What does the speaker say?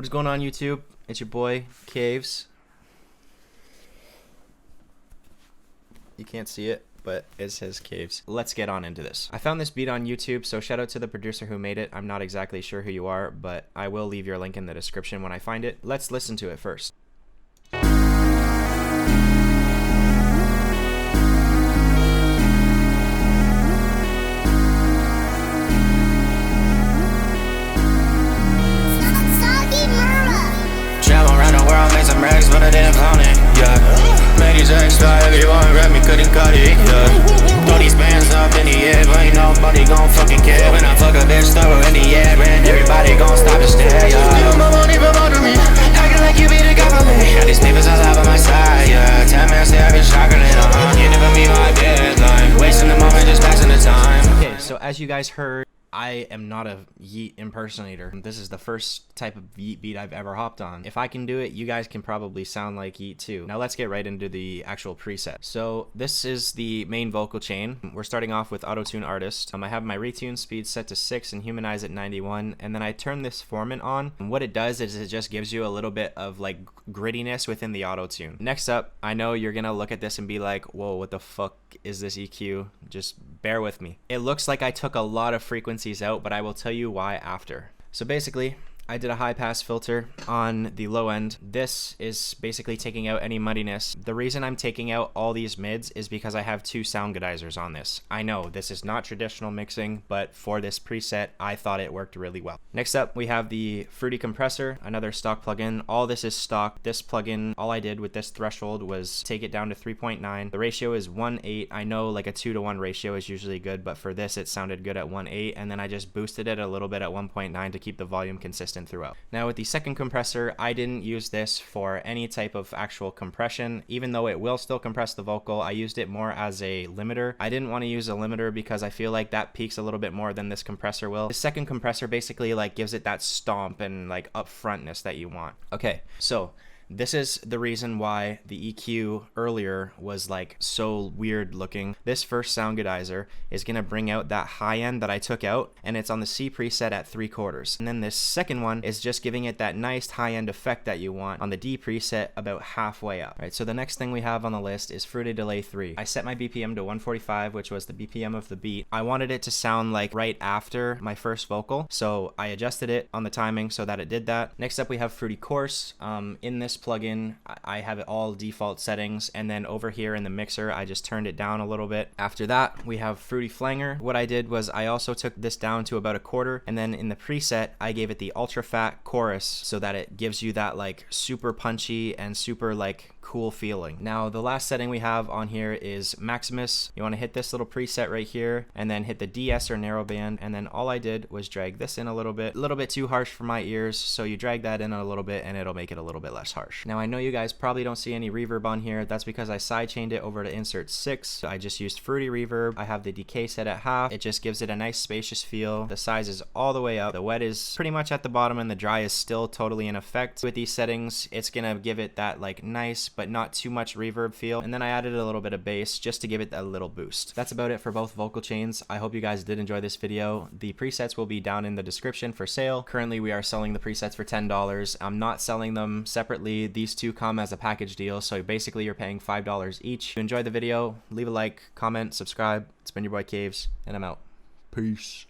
What is going on, YouTube? It's your boy, Caves. You can't see it, but it says Caves. Let's get on into this. I found this beat on YouTube, so shout out to the producer who made it. I'm not exactly sure who you are, but I will leave your link in the description when I find it. Let's listen to it first. But I didn't found it, yeah. Made these extra, everyone grab me, couldn't cut it, yeah. Throw these bands up in the air, but ain't nobody gon' fucking care. When I fuck a bitch, throw her in the air, and everybody gon' stop and stare, yeah. Even my won't even bother me, acting like you be the government. Got these papers all up on my side, yeah. 10 minutes there, I've been chocolate, you never meet my deadline. Wasting the moment, just passing the time. Okay, so as you guys heard, I am not a Yeat impersonator. This is the first type of Yeat beat I've ever hopped on. If I can do it, you guys can probably sound like Yeat too. Now let's get right into the actual preset. So this is the main vocal chain. We're starting off with Auto-Tune Artist. I have my retune speed set to 6 and Humanize at 91, and then I turn this formant on. And what it does is it just gives you a little bit of like grittiness within the auto-tune. Next up, I know you're gonna look at this and be like, whoa, what the fuck is this EQ? Just bear with me. It looks like I took a lot of frequencies out, but I will tell you why after. So basically, I did a high pass filter on the low end. This is basically taking out any muddiness. The reason I'm taking out all these mids is because I have 2 sound godizers on this. I know this is not traditional mixing, but for this preset, I thought it worked really well. Next up, we have the Fruity Compressor, another stock plugin. All this is stock. This plugin, all I did with this threshold was take it down to 3.9. The ratio is 1:8. I know like a 2-to-1 ratio is usually good, but for this, it sounded good at 1:8, and then I just boosted it a little bit at 1.9 to keep the volume consistent throughout. Now with the second compressor, I didn't use this for any type of actual compression. Even though it will still compress the vocal, I used it more as a limiter. I didn't want to use a limiter because I feel like that peaks a little bit more than this compressor will. The second compressor basically like gives it that stomp and like upfrontness that you want. Okay, so this is the reason why the EQ earlier was like so weird looking. This first sound godizer is gonna bring out that high end that I took out, and it's on the C preset at 3/4. And then this second one is just giving it that nice high end effect that you want on the D preset about halfway up. Right, so the next thing we have on the list is Fruity Delay 3. I set my BPM to 145, which was the BPM of the beat. I wanted it to sound like right after my first vocal, so I adjusted it on the timing so that it did that. Next up we have Fruity Course. In this plugin, I have it all default settings, and then over here in the mixer I just turned it down a little bit. After that we have Fruity Flanger. What I did was I also took this down to about 1/4, and then in the preset I gave it the ultra fat chorus so that it gives you that like super punchy and super like cool feeling. Now the last setting we have on here is Maximus. You want to hit this little preset right here and then hit the DS or narrowband, and then all I did was drag this in a little bit too harsh for my ears, so you drag that in a little bit and it'll make it a little bit less harsh. Now I know you guys probably don't see any reverb on here. That's because I sidechained it over to insert 6. I just used Fruity Reverb. I have the decay set at half. It just gives it a nice spacious feel. The size is all the way up. The wet is pretty much at the bottom and the dry is still totally in effect. With these settings, it's gonna give it that like nice but not too much reverb feel. And then I added a little bit of bass just to give it a little boost. That's about it for both vocal chains. I hope you guys did enjoy this video. The presets will be down in the description for sale. Currently we are selling the presets for $10. I'm not selling them separately. These two come as a package deal, so basically you're paying $5 each. If you enjoyed the video, leave a like, comment, subscribe. It's been your boy Caves, and I'm out. Peace.